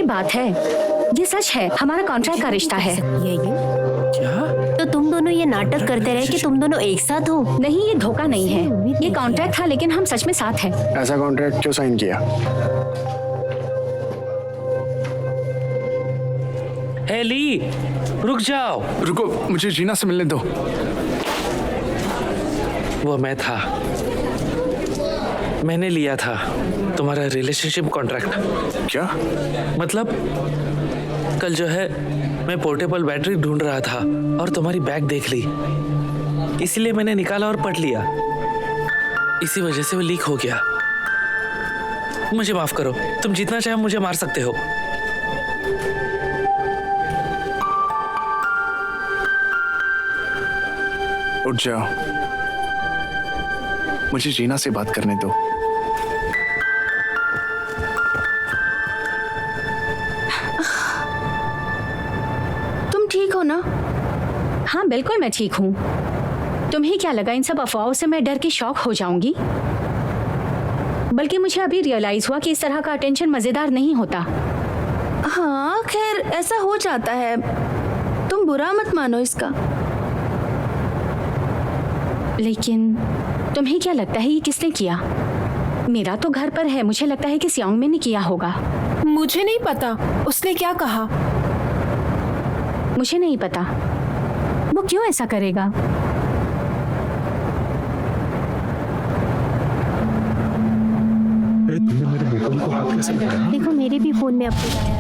बात है, ये सच है, हमारा कॉन्ट्रैक्ट का रिश्ता है। ये क्या? तो तुम दोनों ये नाटक करते रहे कि तुम दोनों एक साथ हो? नहीं, ये धोखा नहीं है, ये कॉन्ट्रैक्ट था, लेकिन हम सच में साथ हैं। ऐसा कॉन्ट्रैक्ट क्यों साइन किया? हे ली, रुक जाओ। रुको, मुझे जीना से मिलने दो। वो मैं था, मैंने लिया था तुम्हारा रिलेशनशिप कॉन्ट्रैक्ट। क्या? मतलब कल जो है मैं पोर्टेबल बैटरी ढूंढ रहा था और तुम्हारी बैग देख ली, इसलिए मैंने निकाला और पढ़ लिया। इसी वजह से वो लीक हो गया। मुझे माफ करो, तुम जितना चाहे मुझे मार सकते हो। उठ जाओ, मुझे जीना से बात करने दो। तुम ठीक हो ना? हाँ बिल्कुल मैं ठीक हूँ। तुम्हें क्या लगा इन सब अफवाहों से मैं डर के शॉक हो जाऊंगी? बल्कि मुझे अभी रियलाइज हुआ कि इस तरह का अटेंशन मजेदार नहीं होता। हाँ खैर ऐसा हो जाता है, तुम बुरा मत मानो इसका। लेकिन तुम्हें क्या लगता है ये किसने किया? मेरा तो घर पर है, मुझे लगता है कि सियोंगमिन ने किया होगा। मुझे नहीं पता उसने क्या कहा। मुझे नहीं पता वो क्यों ऐसा करेगा। तुमने मेरे बेटे को हाथ कैसे लगाया? देखो मेरे भी फोन में अपडेट आया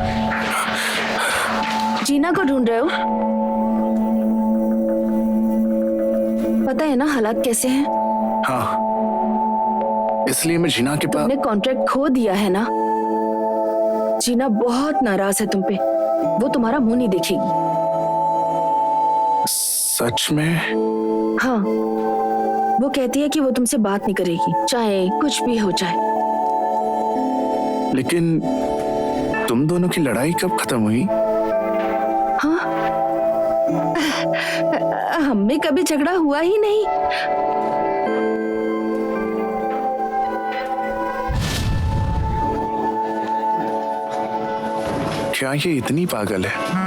है। जीना को ढूंढ रहे हो? पता है ना हालात कैसे हैं? हाँ, इसलिए मैं जीना के पास। तुमने कॉन्ट्रैक्ट खो दिया है ना। जीना बहुत नाराज है तुम पे, वो तुम्हारा मुंह नहीं देखेगी। सच में? हाँ, वो कहती है कि वो तुमसे बात नहीं करेगी, चाहे कुछ भी हो जाए। लेकिन तुम दोनों की लड़ाई कब खत्म हुई? हाँ, हम में कभी झगड़ा हुआ ही नहीं। क्या ये इतनी पागल है?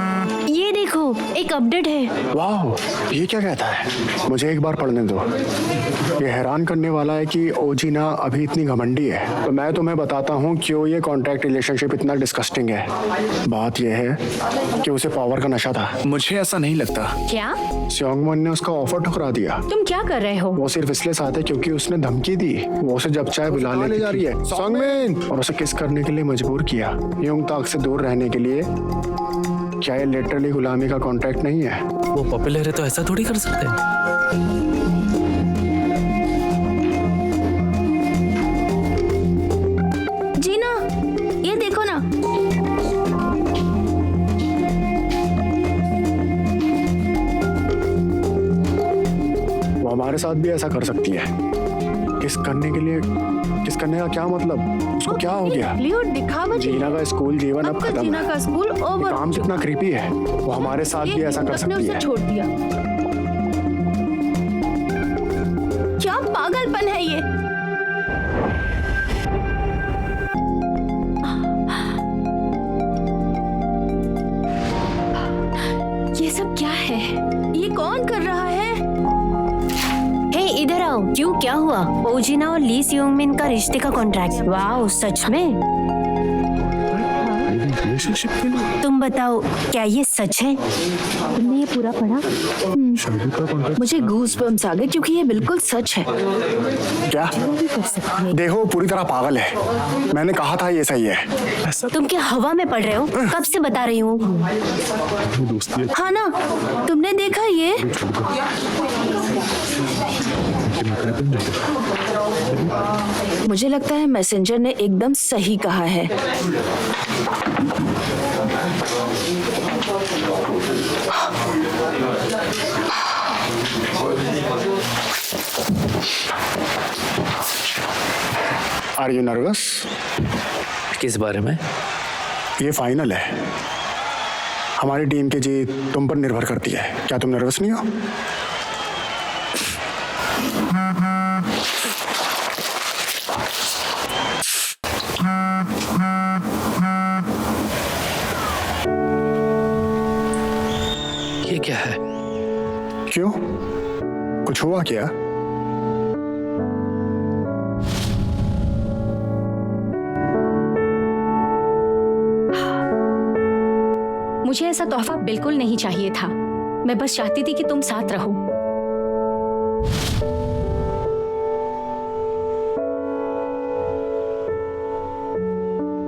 ये देखो एक अपडेट है। वाह, ये क्या कहता है? मुझे एक बार पढ़ने दो। ये हैरान करने वाला है कि ओजीना अभी इतनी घमंडी है। तो मैं तुम्हें बताता हूँ क्यों ये कॉन्ट्रैक्ट रिलेशनशिप इतना डिस्गस्टिंग है। बात यह है कि उसे पावर का नशा था। मुझे ऐसा नहीं लगता। क्या? सियोंगमिन ने उसका ऑफर ठुकरा दिया। तुम क्या कर रहे हो? वो सिर्फ इसलिए साथ है क्योंकि उसने धमकी दी। वो उसे जब चाहे बुला ले जा रही है सियोंगमिन, और उसे किस करने के लिए मजबूर किया युंगताक से दूर रहने के लिए। क्या ये लिटरली गुलामी का कॉन्ट्रैक्ट नहीं है? वो पॉपुलर है तो ऐसा थोड़ी कर सकते हैं। जीना, ये देखो ना। वो हमारे साथ भी ऐसा कर सकती है। किस करने के लिए? किस करने का क्या मतलब? उसको क्या हो गया? लियो दिखावा। जीना का स्कूल जीवन अब आपका खत्म जीना है। का स्कूल ओवर। काम कितना क्रीपी है। वो हमारे साथ भी ऐसा कर सकती उसे है। छोड़ दिया। क्या पागलपन है ये? ये सब क्या है? ये कौन कर रहा है? हे इधर आओ। क्यों, क्या हुआ? ओजीना और ली सियोंगमिन का रिश्ते का कॉन्ट्रैक्ट। वाह, सच में? रिलेशनशिप के लिए तुम बताओ क्या ये सच है? तुमने ये पूरा पढ़ा? शादी का कॉन्ट्रैक्ट? मुझे गूज़बम्प्स आ गए क्योंकि ये बिल्कुल सच है। क्या? कर सकती है। देखो, पूरी तरह पागल है। मैंने कहा था ये सही है। ऐसा तुम क्या हवा में पढ़ रहे हो? कब से बता रही हूँ। दोस्ती है। हाँ ना, तुमने देखा ये? मुझे लगता है मैसेंजर ने एकदम सही कहा है। Are you nervous? किस बारे में? ये फाइनल है। हमारी टीम की जीत तुम पर निर्भर करती है। क्या तुम नर्वस नहीं हो? कुछ हुआ क्या? मुझे ऐसा तोहफा बिल्कुल नहीं चाहिए था। मैं बस चाहती थी कि तुम साथ रहो।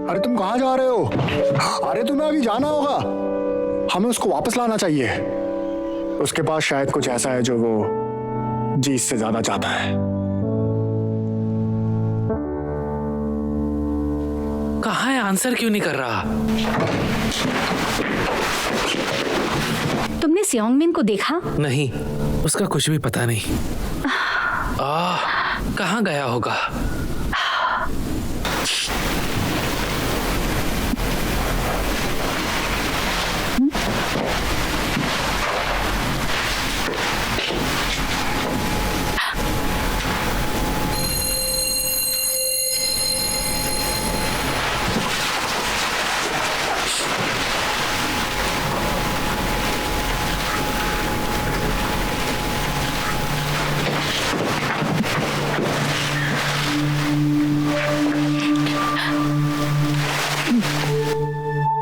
अरे तुम कहाँ जा रहे हो? अरे तुम्हें अभी जाना होगा। हमें उसको वापस लाना चाहिए। उसके पास शायद कुछ ऐसा है जो वो जीत से ज्यादा चाहता है। कहाँ है? आंसर क्यों नहीं कर रहा? तुमने सियोंगमिन को देखा? नहीं, उसका कुछ भी पता नहीं। कहाँ गया होगा?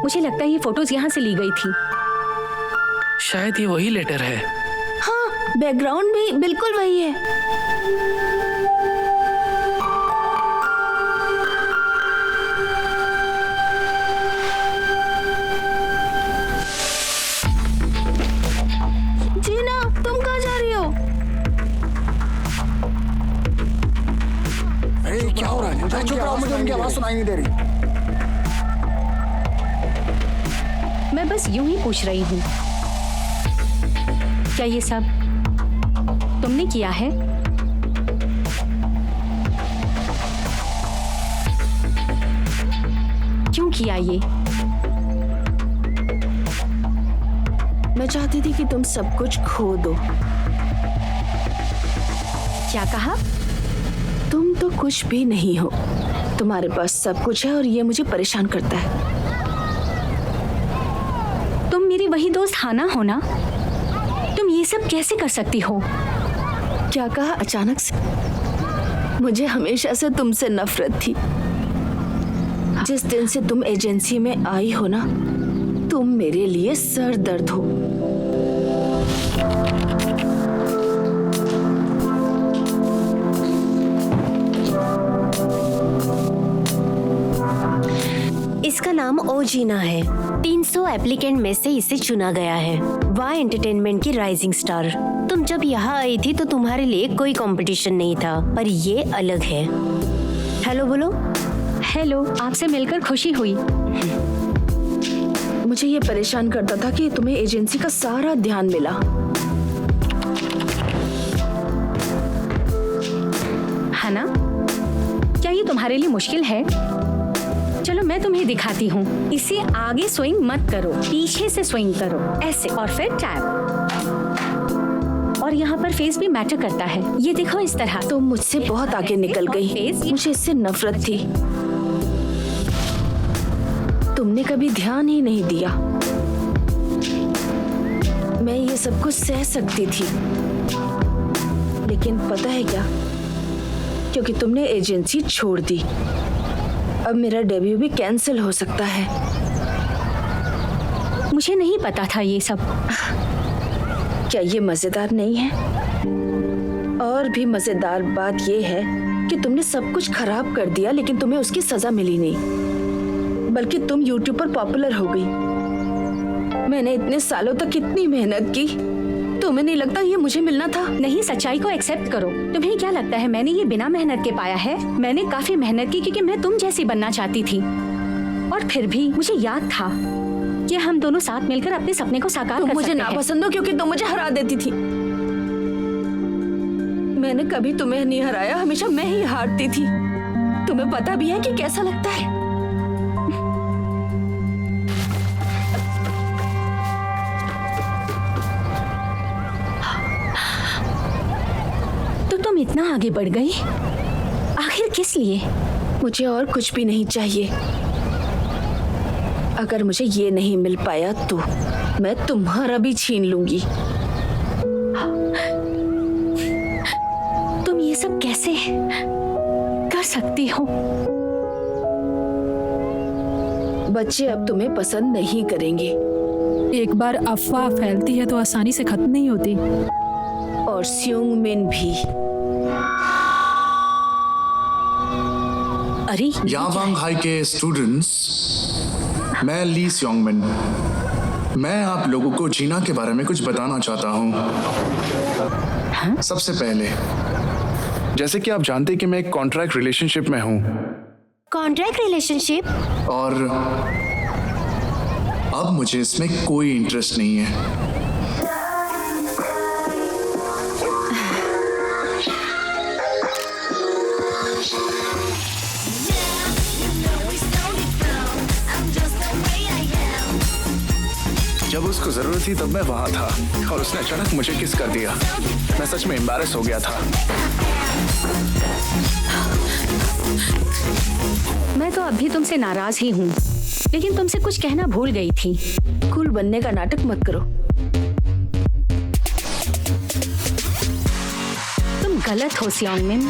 मुझे लगता है ये फोटोज यहाँ से ली गई थी। शायद ये वही लेटर है। हाँ, बैकग्राउंड भी बिल्कुल वही है। जीना, तुम कहाँ जा रही हो? अरे क्या हो रहा है? चुप रहो, मुझे उनकी आवाज सुनाई नहीं दे रही। मैं बस यूं ही पूछ रही हूँ, क्या ये सब तुमने किया है? क्यों किया ये? मैं चाहती थी कि तुम सब कुछ खो दो। क्या कहा? तुम तो कुछ भी नहीं हो। तुम्हारे पास सब कुछ है और ये मुझे परेशान करता है। तुम मेरी वही दोस्त हाना हो ना? तुम ये सब कैसे कर सकती हो? क्या कहा अचानक से? मुझे हमेशा से तुमसे नफरत थी। जिस दिन से तुम एजेंसी में आई हो ना, तुम मेरे लिए सर दर्द हो। इसका नाम ओजीना है। 300 एप्लीकेंट में से इसे चुना गया है। वाह एंटरटेनमेंट की राइजिंग स्टार। तुम जब यहाँ आई थी तो तुम्हारे लिए कोई कंपटीशन नहीं था, पर ये अलग है। हेलो बोलो। हेलो, आपसे मिलकर खुशी हुई। मुझे ये परेशान करता था कि तुम्हें एजेंसी का सारा ध्यान मिला। है ना? क्या ये तुम्हारे लिए मुश्किल है? चलो मैं तुम्हें दिखाती हूँ। इसे आगे स्विंग मत करो, पीछे से स्विंग करो, ऐसे, और फिर टैप। और यहाँ पर फेस भी मैटर करता है। ये देखो इस तरह। तुम मुझसे बहुत आगे निकल गई। मुझे इससे नफरत थी। तुमने कभी ध्यान ही नहीं दिया। मैं ये सब कुछ सह सकती थी, लेकिन पता है क्या? क्योंकि तुमने एजेंसी छोड़ दी, अब मेरा डेब्यू भी कैंसिल हो सकता है। मुझे नहीं पता था ये सब। क्या ये मजेदार नहीं है? और भी मजेदार बात ये है कि तुमने सब कुछ खराब कर दिया, लेकिन तुम्हें उसकी सजा मिली नहीं, बल्कि तुम यूट्यूब पर पॉपुलर हो गई। मैंने इतने सालों तक इतनी मेहनत की, तुम्हें नहीं लगता ये मुझे मिलना था? नहीं, सच्चाई को एक्सेप्ट करो। तुम्हें क्या लगता है मैंने ये बिना मेहनत के पाया है? मैंने काफी मेहनत की क्योंकि मैं तुम जैसी बनना चाहती थी। और फिर भी मुझे याद था कि हम दोनों साथ मिलकर अपने सपने को साकार कर सकते हैं। मुझे नापसंद हो क्योंकि तुम मुझे हरा देती थी। मैंने कभी तुम्हें नहीं हराया, हमेशा मैं ही हारती थी। तुम्हें पता भी है कि कैसा लगता है। तो तुम इतना आगे बढ़ गई, आखिर किस लिए? मुझे और कुछ भी नहीं चाहिए। अगर मुझे ये नहीं मिल पाया तो मैं तुम्हारा भी छीन लूंगी। बच्चे अब तुम्हें पसंद नहीं करेंगे। एक बार अफवाह फैलती है तो आसानी से खत्म नहीं होती। और स्योंगमिन भी। अरे यावांग हाई के स्टूडेंट्स, मैं ली स्योंगमिन। मैं आप लोगों को जीना के बारे में कुछ बताना चाहता हूँ। सबसे पहले, जैसे कि आप जानते हैं कि मैं एक कॉन्ट्रैक्ट रिलेशनशिप में हूँ कॉन्ट्रैक्ट रिलेशनशिप? और अब मुझे इसमें कोई इंटरेस्ट नहीं है। जब उसको जरूरत थी तब मैं वहां था और उसने अचानक मुझे किस कर दिया। मैं सच में एम्बैरेस हो गया था। मैं तो अभी तुमसे नाराज ही हूँ, लेकिन तुमसे कुछ कहना भूल गई थी। कूल बनने का नाटक मत करो। तुम गलत हो स्योंगमिन।